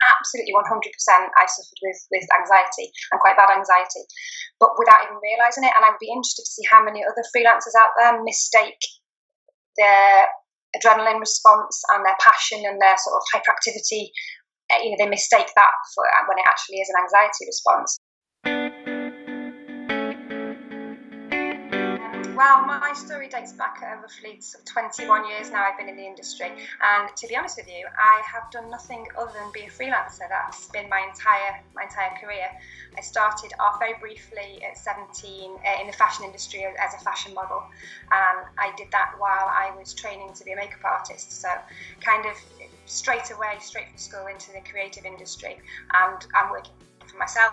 absolutely 100%, I suffered with anxiety, and quite bad anxiety, but without even realising it. And I would be interested to see how many other freelancers out there mistake their adrenaline response and their passion and their sort of hyperactivity. They mistake that for when it actually is an anxiety response. Well, my story dates back roughly 21 years now. I've been in the industry, and to be honest with you, I have done nothing other than be a freelancer. That's been my entire career. I started off very briefly at 17 in the fashion industry as a fashion model, and I did that while I was training to be a makeup artist. So kind of straight from school into the creative industry, and I'm working for myself.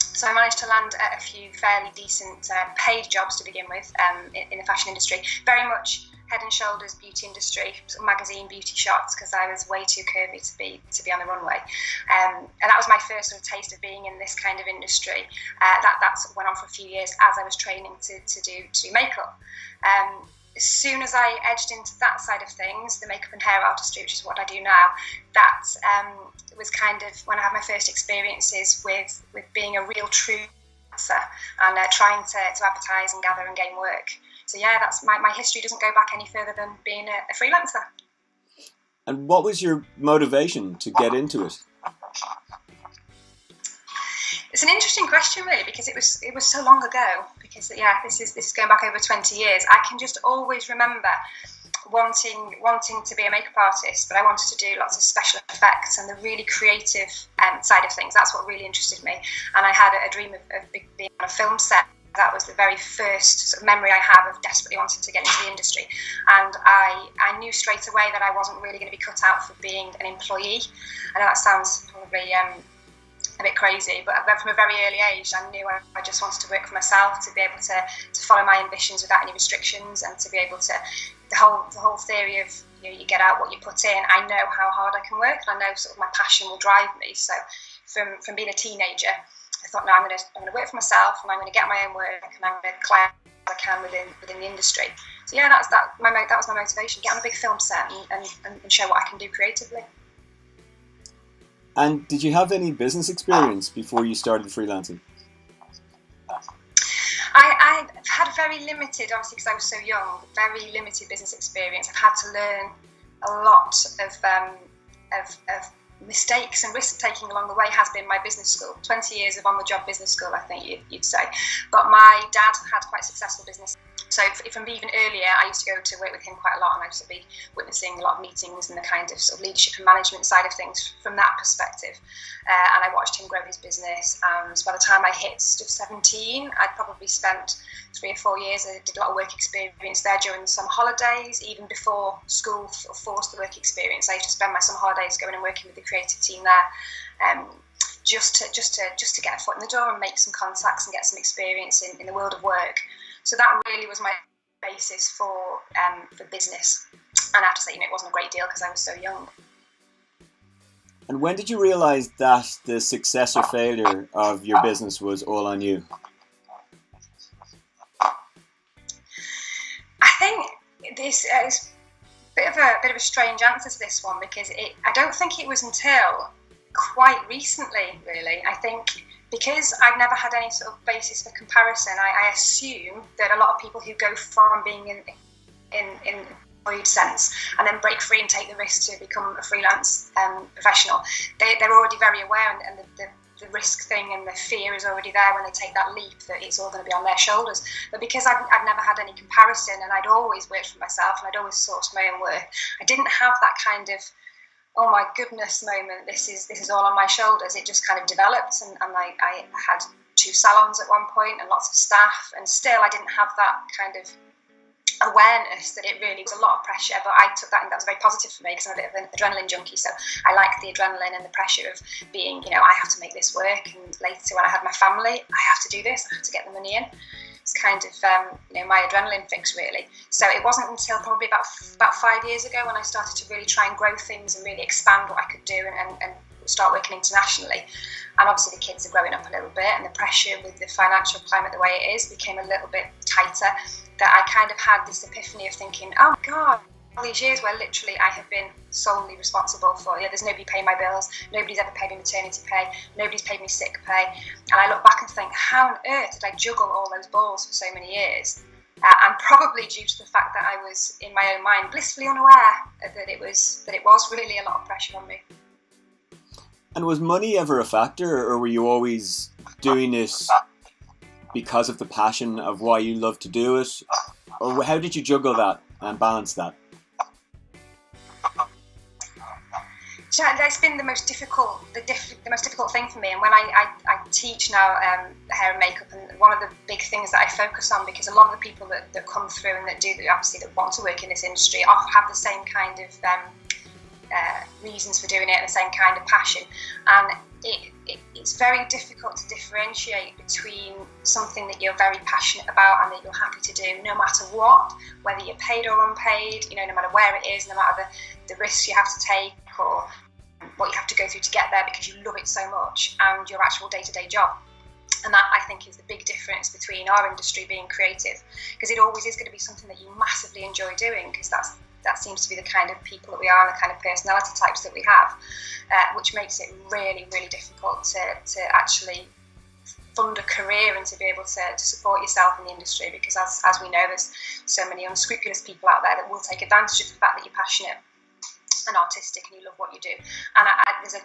So I managed to land a few fairly decent paid jobs to begin with in the fashion industry. Very much head and shoulders beauty industry, sort of magazine beauty shots, because I was way too curvy to be on the runway. And that was my first sort of taste of being in this kind of industry. That went on for a few years as I was training to do makeup. As soon as I edged into that side of things, the makeup and hair artistry, which is what I do now, that was kind of when I had my first experiences with being a real true freelancer and trying to advertise and gather and gain work. So yeah, that's my history doesn't go back any further than being a freelancer. And what was your motivation to get into it? It's an interesting question, really, because it was so long ago. Because this is going back over 20 years. I can just always remember wanting to be a makeup artist, but I wanted to do lots of special effects and the really creative side of things. That's what really interested me. And I had a dream of being on a film set. That was the very first sort of memory I have of desperately wanting to get into the industry. And I knew straight away that I wasn't really going to be cut out for being an employee. I know that sounds probably a bit crazy, but from a very early age, I knew I just wanted to work for myself, to be able to follow my ambitions without any restrictions, and to be able to, the whole theory of you get out what you put in. I know how hard I can work, and I know sort of my passion will drive me. So from being a teenager, I thought, no, I'm going to work for myself, and I'm going to get my own work, and I'm going to climb as I can within the industry. So yeah, that was my motivation: get on a big film set and show what I can do creatively. And did you have any business experience before you started freelancing? I had very limited, obviously because I was so young, very limited business experience. I've had to learn a lot of mistakes and risk taking along the way. Has been my business school. 20 years of on-the-job business school, I think you'd say. But my dad had quite successful business. So from even earlier, I used to go to work with him quite a lot, and I used to be witnessing a lot of meetings and the kind of sort of leadership and management side of things from that perspective. And I watched him grow his business. So by the time I hit 17, I'd probably spent 3 or 4 years. I did a lot of work experience there during the summer holidays, even before school forced the work experience. I used to spend my summer holidays going and working with the creative team there. Just to get a foot in the door and make some contacts and get some experience in the world of work. So that really was my basis for business. And I have to say, it wasn't a great deal because I was so young. And when did you realise that the success or failure of your business was all on you? I think this is a bit of a strange answer to this one, because I don't think it was until quite recently, really. I think because I've never had any sort of basis for comparison, I assume that a lot of people who go from being in employed sense and then break free and take the risk to become a freelance professional, they're already very aware, and the risk thing and the fear is already there when they take that leap, that it's all going to be on their shoulders. But because I've never had any comparison, and I'd always worked for myself and I'd always sourced my own work, I didn't have that kind of oh my goodness moment, this is all on my shoulders. It just kind of developed, and I had 2 salons at one point and lots of staff, and still I didn't have that kind of awareness that it really was a lot of pressure. But I took that, and that was very positive for me, because I'm a bit of an adrenaline junkie, so I like the adrenaline and the pressure of being, I have to make this work, and later when I had my family, I have to do this, I have to get the money in. It's kind of my adrenaline fix, really. So it wasn't until probably about 5 years ago when I started to really try and grow things and really expand what I could do and start working internationally. And obviously the kids are growing up a little bit, and the pressure with the financial climate the way it is became a little bit tighter, that I kind of had this epiphany of thinking, oh my God, these years where literally I have been solely responsible for, there's nobody paying my bills, nobody's ever paid me maternity pay, nobody's paid me sick pay, and I look back and think, how on earth did I juggle all those balls for so many years? And probably due to the fact that I was in my own mind blissfully unaware that it was really a lot of pressure on me. And was money ever a factor, or were you always doing it because of the passion of why you love to do it? Or how did you juggle that and balance that? So that's been the most difficult thing for me. And when I teach now hair and makeup, and one of the big things that I focus on, because a lot of the people that come through and that want to work in this industry have the same kind of reasons for doing it and the same kind of passion. And it's very difficult to differentiate between something that you're very passionate about and that you're happy to do no matter what, whether you're paid or unpaid, no matter where it is, no matter the risks you have to take or what you have to go through to get there because you love it so much, and your actual day-to-day job. And that, I think, is the big difference between our industry being creative, because it always is going to be something that you massively enjoy doing, because that seems to be the kind of people that we are and the kind of personality types that we have, which makes it really, really difficult to actually fund a career and to be able to support yourself in the industry, because as we know, there's so many unscrupulous people out there that will take advantage of the fact that you're passionate and artistic and you love what you do. And there's a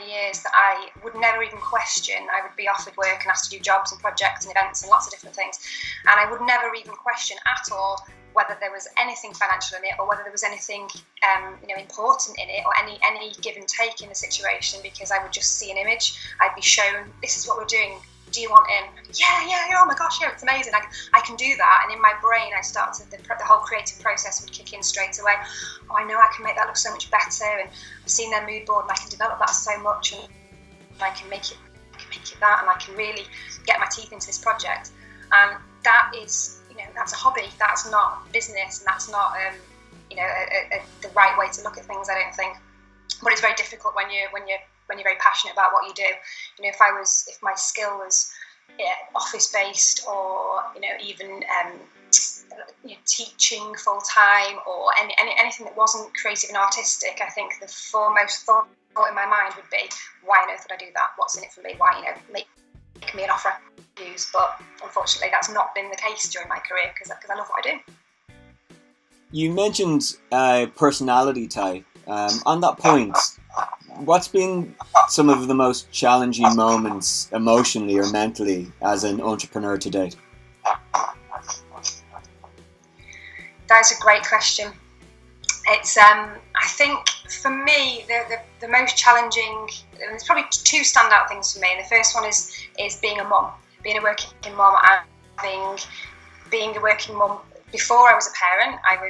years that I would never even question. I would be offered work and asked to do jobs and projects and events and lots of different things, and I would never even question at all whether there was anything financial in it or whether there was anything important in it or any give and take in the situation, because I would just see an image. I'd be shown, this is what we're doing, do you want in? Yeah, oh my gosh, yeah, it's amazing, I can do that. And in my brain I started, the whole creative process would kick in straight away. Oh, I know I can make that look so much better, and I've seen their mood board and I can develop that so much, and I can make it that, and I can really get my teeth into this project. And that is, that's a hobby, that's not business, and that's not the right way to look at things, I don't think. But it's very difficult when you're very passionate about what you do. If my skill was office based, or even teaching full time, or anything that wasn't creative and artistic, I think the foremost thought in my mind would be, why on earth would I do that? What's in it for me? Why make me an offer I use? But unfortunately, that's not been the case during my career, because I love what I do. You mentioned personality type. On that point, what's been some of the most challenging moments emotionally or mentally as an entrepreneur to date? That's a great question. It's I think for me the most challenging, there's probably two standout things for me. And the first one is being a mum, being a working mum, and being a working mum. Before I was a parent, I'd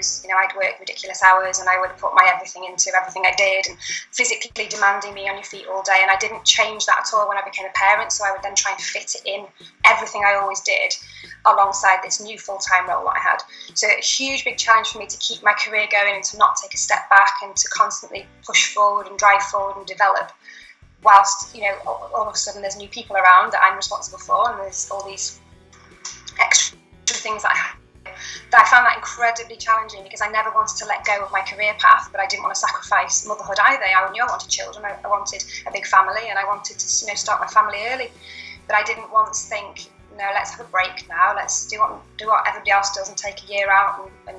work ridiculous hours, and I would put my everything into everything I did, and physically demanding me on your feet all day. And I didn't change that at all when I became a parent, so I would then try and fit it in everything I always did alongside this new full-time role that I had. So a huge, big challenge for me to keep my career going and to not take a step back, and to constantly push forward and drive forward and develop, whilst, all of a sudden there's new people around that I'm responsible for, and there's all these extra things that I found that incredibly challenging, because I never wanted to let go of my career path, but I didn't want to sacrifice motherhood either. I knew I wanted children, I wanted a big family, and I wanted to start my family early. But I didn't once think, no, let's have a break now, let's do what everybody else does and take a year out. And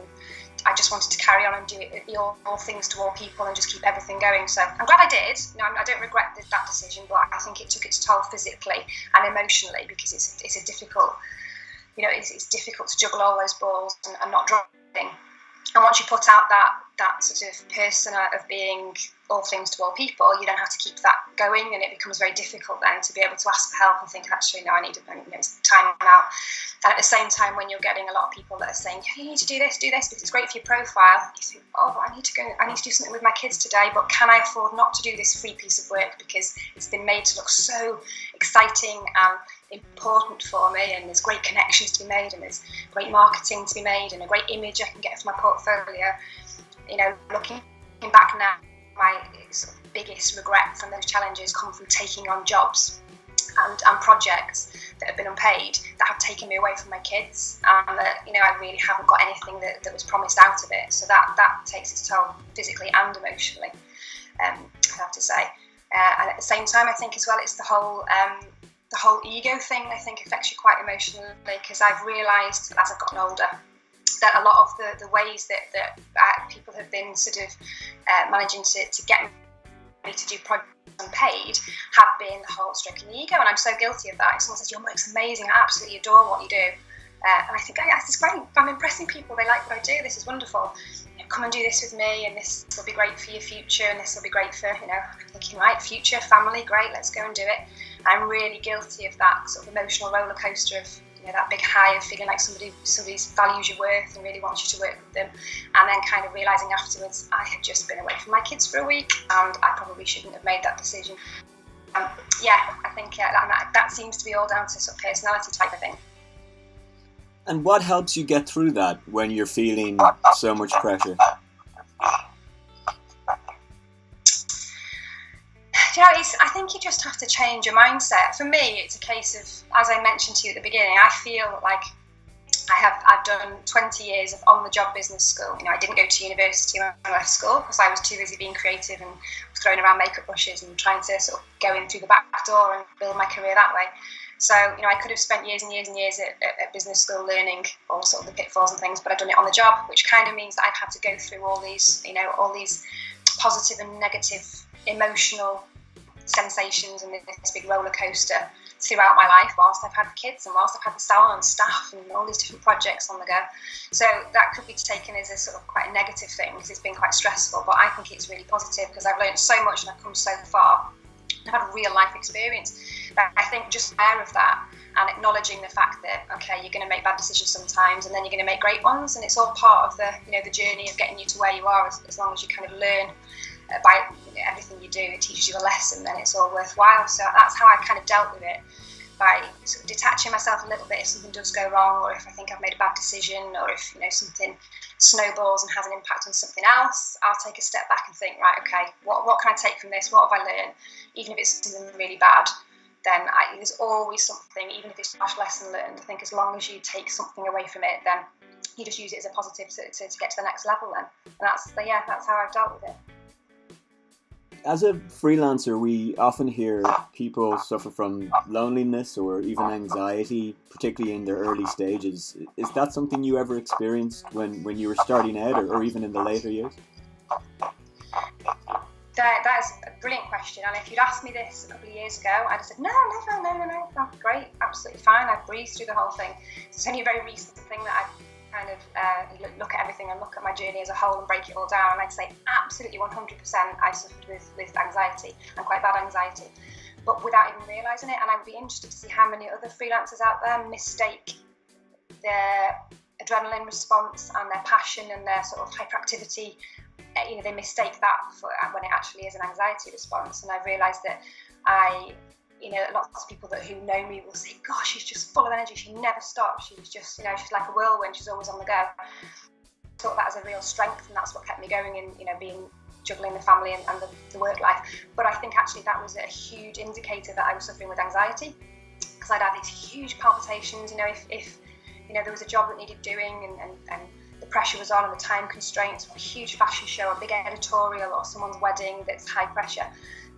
I just wanted to carry on and do it, be all things to all people, and just keep everything going. So I'm glad I did. I don't regret that decision, but I think it took its toll physically and emotionally, because it's a difficult. It's difficult to juggle all those balls and not dropping. And once you put out that sort of persona of being all things to all people, you don't have to keep that going, and it becomes very difficult then to be able to ask for help and think, actually, no, I need time out. And at the same time, when you're getting a lot of people that are saying, hey, you need to do this because it's great for your profile, you think, oh, I need to do something with my kids today, but can I afford not to do this free piece of work because it's been made to look so exciting and important for me, and there's great connections to be made, and there's great marketing to be made, and a great image I can get for my portfolio. Looking back now, my sort of biggest regret from those challenges come from taking on jobs and projects that have been unpaid that have taken me away from my kids, and that, you know, I really haven't got anything that was promised out of it. So that takes its toll physically and emotionally, I have to say. And at the same time, I think as well, it's the whole ego thing, I think, affects you quite emotionally, because I've realised as I've gotten older that a lot of the ways that people have been sort of managing to get me to do projects unpaid have been the whole stroking the ego, and I'm so guilty of that. If someone says your work's amazing, I absolutely adore what you do, and I think, this is great, I'm impressing people, they like what I do, this is wonderful, you know, come and do this with me, and this will be great for your future, and this will be great for, you know, thinking, right, future, family, great, let's go and do it. I'm really guilty of that sort of emotional roller coaster of, you know, that big high of feeling like somebody values your worth and really wants you to work with them, and then kind of realising afterwards I had just been away from my kids for a week and I probably shouldn't have made that decision. I think that seems to be all down to sort of personality type of thing. And what helps you get through that when you're feeling so much pressure? You know, I think you just have to change your mindset. For me, it's a case of, as I mentioned to you at the beginning, I feel like I've done 20 years of on-the-job business school. You know, I didn't go to university when I left school because I was too busy being creative and throwing around makeup brushes and trying to sort of go in through the back door and build my career that way. So, you know, I could have spent years and years and years at business school learning all sort of the pitfalls and things, but I've done it on the job, which kind of means that I've had to go through all these positive and negative emotional sensations and this big roller coaster throughout my life whilst I've had the kids and whilst I've had the salon and staff and all these different projects on the go. So that could be taken as a sort of quite a negative thing because it's been quite stressful, but I think it's really positive because I've learned so much and I've come so far. I've had a real life experience. But I think just aware of that and acknowledging the fact that, okay, you're going to make bad decisions sometimes and then you're going to make great ones, and it's all part of the, you know, the journey of getting you to where you are, as long as you kind of learn by everything you do, it teaches you a lesson, then it's all worthwhile. So that's how I kind of dealt with it, by sort of detaching myself a little bit if something does go wrong, or if I think I've made a bad decision, or if, you know, something snowballs and has an impact on something else, I'll take a step back and think, right, okay, what can I take from this? What have I learned? Even if it's something really bad, then there's always something, even if it's a lesson learned. I think as long as you take something away from it, then you just use it as a positive to get to the next level then. And that's how I've dealt with it. As a freelancer, we often hear people suffer from loneliness or even anxiety, particularly in their early stages. Is that something you ever experienced when you were starting out, or even in the later years? That is a brilliant question, and if you'd asked me this a couple of years ago, I'd have said, no, that's great, absolutely fine, I've breezed through the whole thing. It's only a very recent thing that I've kind of look at everything and look at my journey as a whole and break it all down, and I'd say absolutely 100% I suffered with anxiety, and quite bad anxiety, but without even realising it. And I'd be interested to see how many other freelancers out there mistake their adrenaline response and their passion and their sort of hyperactivity. You know, they mistake that for when it actually is an anxiety response. And I've realised that lots of people who know me will say, gosh, she's just full of energy, she never stops, she's just, you know, she's like a whirlwind, she's always on the go. I thought that as a real strength, and that's what kept me going in, you know, juggling the family and the work life. But I think actually that was a huge indicator that I was suffering with anxiety, because I'd have these huge palpitations, you know, if you know, there was a job that needed doing and the pressure was on and the time constraints, a huge fashion show, a big editorial, or someone's wedding that's high pressure,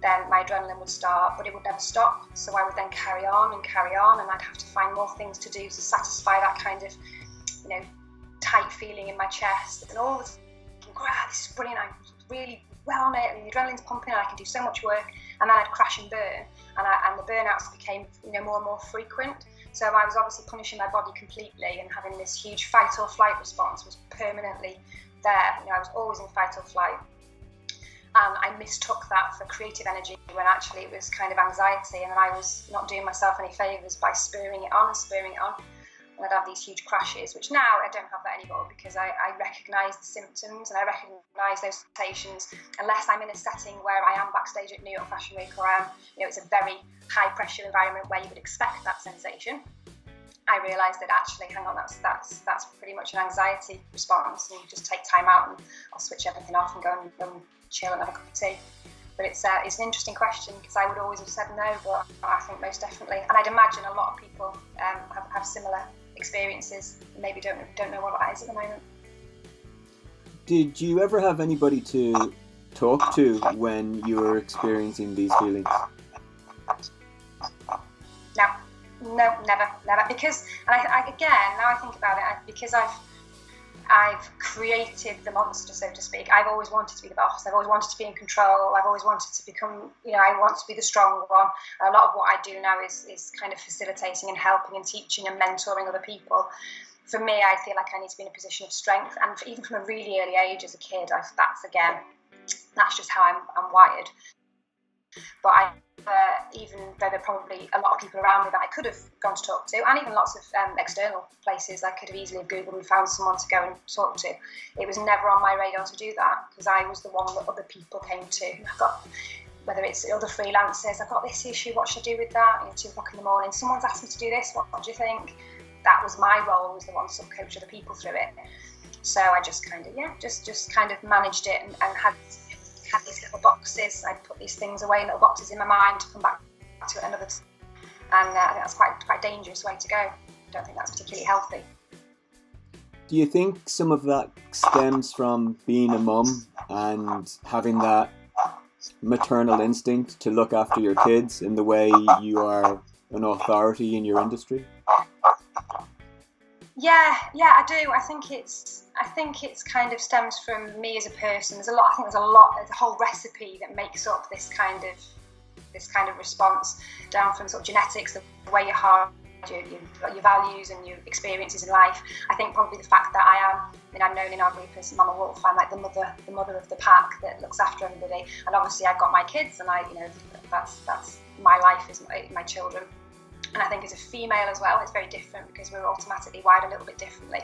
then my adrenaline would start, but it would never stop. So I would then carry on, and I'd have to find more things to do to satisfy that kind of, you know, tight feeling in my chest. And all this, this is brilliant, I'm really well on it, and the adrenaline's pumping, and I can do so much work. And then I'd crash and burn, and the burnouts became, you know, more and more frequent. So I was obviously punishing my body completely, and having this huge fight or flight response was permanently there. You know, I was always in fight or flight. And I mistook that for creative energy when actually it was kind of anxiety, and I was not doing myself any favours by spurring it on. And I'd have these huge crashes, which now I don't have that anymore, because I recognise the symptoms and I recognise those sensations. Unless I'm in a setting where I am backstage at New York Fashion Week, or it's a very high pressure environment where you would expect that sensation, I realised that actually, hang on, that's pretty much an anxiety response, and you just take time out and I'll switch everything off and go and chill and have a cup of tea. But it's an interesting question, because I would always have said no, but I think most definitely. And I'd imagine a lot of people have similar experiences, and maybe don't know what that is at the moment. Did you ever have anybody to talk to when you were experiencing these feelings? No, never. Because, and now I think about it, because I've created the monster, so to speak. I've always wanted to be the boss. I've always wanted to be in control. I've always wanted to become, I want to be the strong one. And a lot of what I do now is kind of facilitating and helping and teaching and mentoring other people. For me, I feel like I need to be in a position of strength. And even from a really early age as a kid, that's just how I'm wired. But even though there are probably a lot of people around me that I could have gone to talk to, and even lots of external places I could have easily Googled and found someone to go and talk to, it was never on my radar to do that, because I was the one that other people came to. I've got, whether it's other freelancers, I've got this issue, what should I do with that? 2 o'clock in the morning, someone's asked me to do this, what do you think? That was my role, was the one to coach other people through it. So I just kind of managed it and had these little boxes. I put these things away in little boxes in my mind to come back to it another time. And I think that's quite a dangerous way to go. I don't think that's particularly healthy. Do you think some of that stems from being a mum and having that maternal instinct to look after your kids in the way you are an authority in your industry? Yeah, I do. I think it's kind of stems from me as a person. There's a whole recipe that makes up this kind of response, down from sort of genetics, the way you're hard, your values and your experiences in life. I think probably the fact that I'm known in our group as Mama Wolf. I'm like the mother of the pack that looks after everybody. And obviously I've got my kids, and that's my life, is my children. And I think as a female as well, it's very different, because we're automatically wired a little bit differently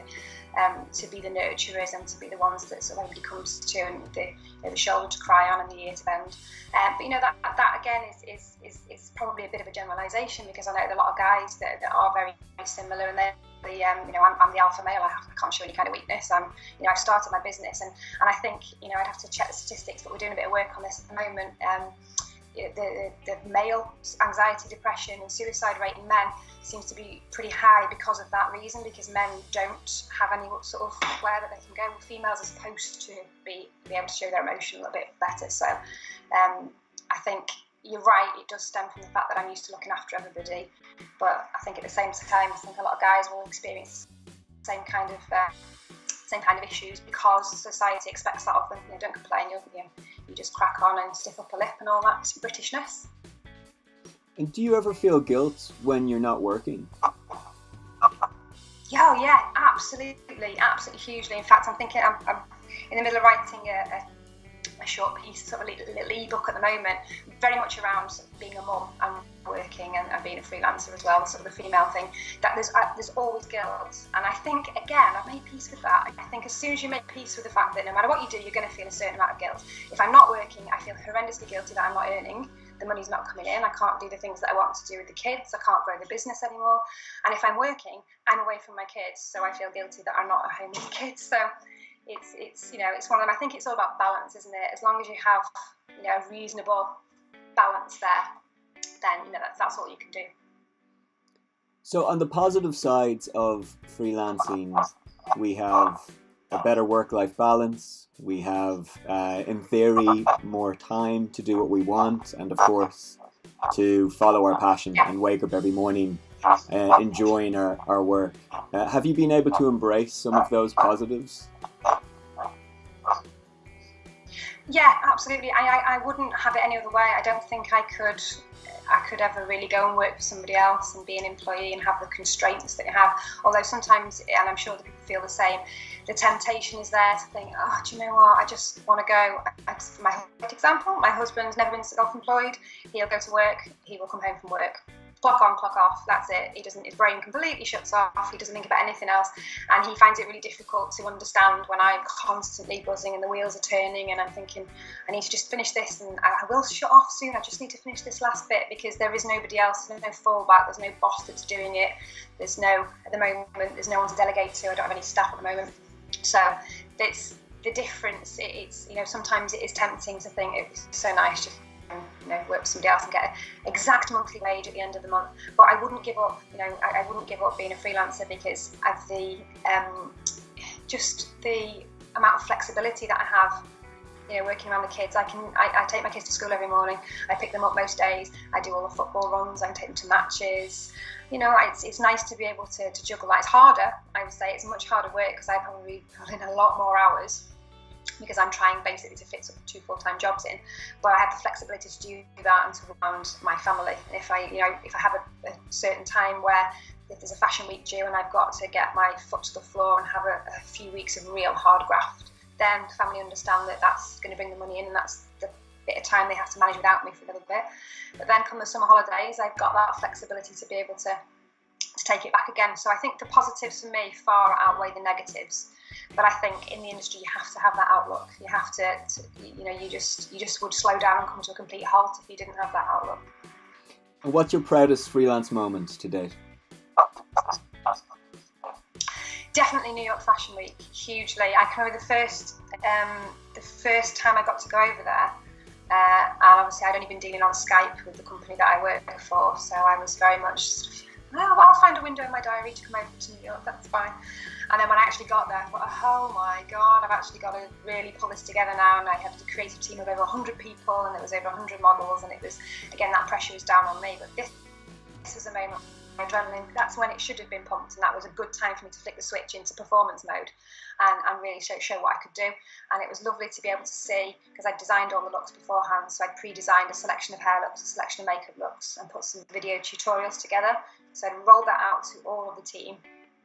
to be the nurturers and to be the ones that sort of everybody comes to, and the shoulder to cry on and the ear to bend. But that again is probably a bit of a generalisation, because I know there are a lot of guys that are very, very similar, and I'm the alpha male. I can't show any kind of weakness. I've started my business, and I think I'd have to check the statistics, but we're doing a bit of work on this at the moment. The male anxiety, depression and suicide rate in men seems to be pretty high because of that reason, because men don't have any sort of where that they can go. Females are supposed to be able to show their emotion a little bit better. So I think you're right, it does stem from the fact that I'm used to looking after everybody, but I think at the same time, I think a lot of guys will experience the same kind of issues, because society expects that of them. Don't complain, you just crack on and stiff up a lip and all that Britishness. And do you ever feel guilt when you're not working? Yeah, absolutely, hugely. In fact, I'm thinking I'm in the middle of writing a short piece, sort of a little ebook at the moment, very much around sort of being a mum and working and being a freelancer as well, sort of the female thing. That there's always guilt, and I think again I've made peace with that. I think as soon as you make peace with the fact that no matter what you do, you're going to feel a certain amount of guilt. If I'm not working, I feel horrendously guilty that I'm not earning. The money's not coming in. I can't do the things that I want to do with the kids. I can't grow the business anymore. And if I'm working, I'm away from my kids, so I feel guilty that I'm not at home with the kids. So it's one of them. I think it's all about balance, isn't it? As long as you have a reasonable balance there, then that's all you can do. So on the positive sides of freelancing, we have a better work-life balance. We have, in theory, more time to do what we want, and of course, to follow our passion and wake up every morning enjoying our work. Have you been able to embrace some of those positives? Yeah, absolutely. I wouldn't have it any other way. I don't think I could ever really go and work for somebody else and be an employee and have the constraints that you have. Although sometimes, and I'm sure that people feel the same, the temptation is there to think, oh, do you know what, I just want to go. For my example, my husband's never been self-employed. He'll go to work, he will come home from work. Clock on, clock off, that's it. His brain completely shuts off, he doesn't think about anything else, and he finds it really difficult to understand when I'm constantly buzzing and the wheels are turning and I'm thinking, I need to just finish this, and I will shut off soon, I just need to finish this last bit, because there is nobody else, there's no fallback, there's no boss that's doing it, at the moment, there's no one to delegate to, I don't have any staff at the moment. So it's the difference, it's sometimes it is tempting to think it was so nice just work for somebody else and get an exact monthly wage at the end of the month. But I wouldn't give up. I wouldn't give up being a freelancer because of the just the amount of flexibility that I have. Working around the kids, I take my kids to school every morning. I pick them up most days. I do all the football runs. I take them to matches. It's nice to be able to juggle that. It's harder, I would say. It's much harder work because I probably put in a lot more hours because I'm trying basically to fit 2 full-time jobs in. But I have the flexibility to do that and to around my family. And if I have a certain time where if there's a fashion week due and I've got to get my foot to the floor and have a few weeks of real hard graft, then the family understand that that's going to bring the money in and that's the bit of time they have to manage without me for a little bit. But then come the summer holidays, I've got that flexibility to be able to take it back again. So I think the positives for me far outweigh the negatives. But I think in the industry you have to have that outlook. You have to you just would slow down and come to a complete halt if you didn't have that outlook. And what's your proudest freelance moment to date? Definitely New York Fashion Week, hugely. I can remember the first time I got to go over there, and obviously I'd only been dealing on Skype with the company that I work for, so I was very much, I'll find a window in my diary to come over to New York, that's fine. And then when I actually got there, I thought, oh my God, I've actually got to really pull this together now. And I had a creative team of over 100 people, and there was over 100 models, and it was, again, that pressure was down on me. But this was a moment. Adrenaline, that's when it should have been pumped, and that was a good time for me to flick the switch into performance mode and really show what I could do. And it was lovely to be able to see, because I designed all the looks beforehand, so I pre-designed a selection of hair looks, a selection of makeup looks, and put some video tutorials together. So I rolled that out to all of the team.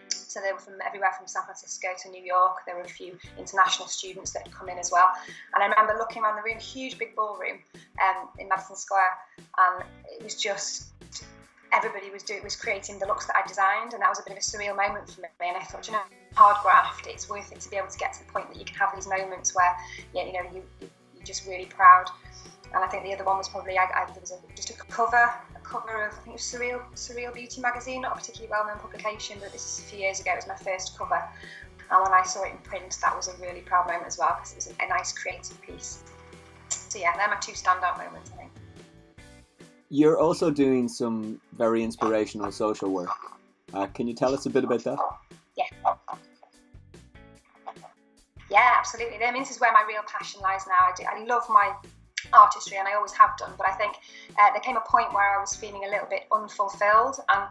So they were from everywhere from San Francisco to New York. There were a few international students that had come in as well. And I remember looking around the room, huge big ballroom in Madison Square, and it was just, everybody was creating the looks that I designed, and that was a bit of a surreal moment for me. And I thought, hard graft, it's worth it to be able to get to the point that you can have these moments where, you're just really proud. And I think the other one was probably, there was just a cover of, I think it was Surreal Beauty magazine, not a particularly well-known publication, but this is a few years ago. It was my first cover, and when I saw it in print, that was a really proud moment as well, because it was a nice creative piece. So yeah, they're my 2 standout moments, I think. You're also doing some very inspirational social work. Can you tell us a bit about that? Yeah, absolutely. I mean, this is where my real passion lies now. I love my artistry, and I always have done, but I think there came a point where I was feeling a little bit unfulfilled, and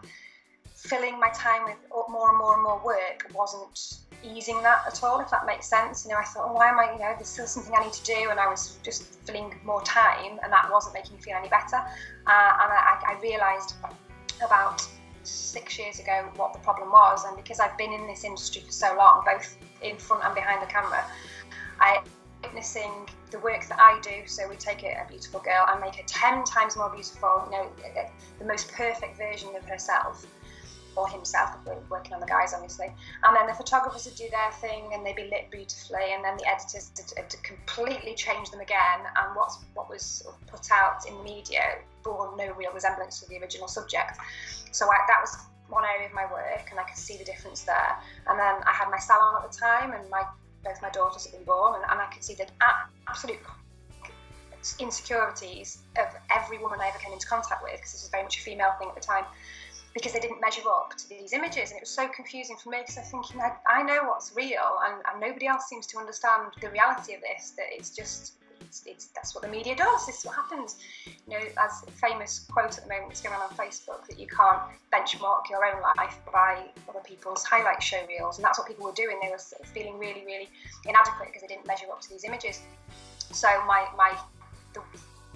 filling my time with more and more and more work wasn't easing that at all, if that makes sense. I thought, why am I, there's still something I need to do, and I was just filling more time, and that wasn't making me feel any better. And I realised about 6 years ago what the problem was, and because I've been in this industry for so long, both in front and behind the camera, I'm witnessing the work that I do. So we take a beautiful girl and make her 10 times more beautiful, the most perfect version of herself, or himself, if we're working on the guys obviously, and then the photographers would do their thing and they'd be lit beautifully, and then the editors to completely change them again, and what was sort of put out in the media bore no real resemblance to the original subject. So that was one area of my work, and I could see the difference there. And then I had my salon at the time, and both my daughters had been born, and I could see the absolute insecurities of every woman I ever came into contact with, because this was very much a female thing at the time, because they didn't measure up to these images, and it was so confusing for me, because I'm thinking, I know what's real, and nobody else seems to understand the reality of this, that it's just, that's what the media does, this is what happens. As a famous quote at the moment that's going on Facebook, that you can't benchmark your own life by other people's highlight show reels, and that's what people were doing. They were feeling really, really inadequate because they didn't measure up to these images. So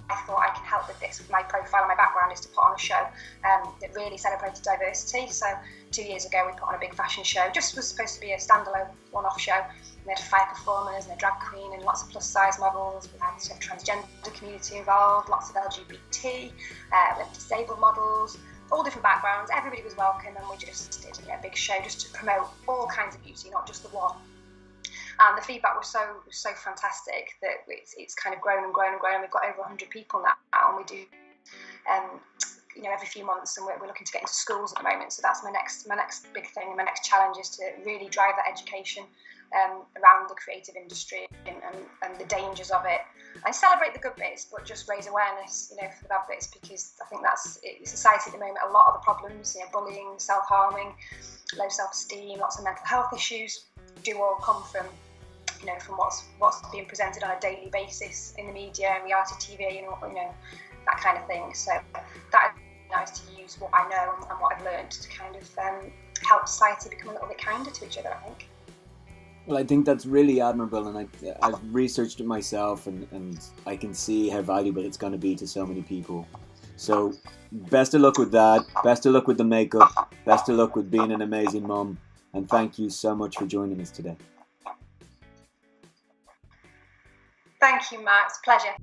I thought I can help with this. With my profile and my background is to put on a show that really celebrated diversity. So 2 years ago we put on a big fashion show. Just was supposed to be a standalone one-off show. We had 5 performers and a drag queen and lots of plus-size models. We had a transgender community involved, lots of LGBT, we had disabled models, all different backgrounds. Everybody was welcome, and we just did a big show just to promote all kinds of beauty, not just the one. And the feedback was so fantastic that it's kind of grown and grown and grown. We've got over 100 people now, and we do every few months, and we're looking to get into schools at the moment. So that's my next big thing, and my next challenge is to really drive that education around the creative industry and the dangers of it, and celebrate the good bits, but just raise awareness, for the bad bits, because I think that's in society at the moment. A lot of the problems, bullying, self-harming, low self-esteem, lots of mental health issues, do all come from from what's being presented on a daily basis in the media and reality TV, that kind of thing. So that is nice to use what I know and what I've learned to kind of help society become a little bit kinder to each other, I think. Well, I think that's really admirable, and I've researched it myself, and I can see how valuable it's going to be to so many people. So best of luck with that, best of luck with the makeup, best of luck with being an amazing mum, and thank you so much for joining us today. Thank you, Matt. It's a pleasure.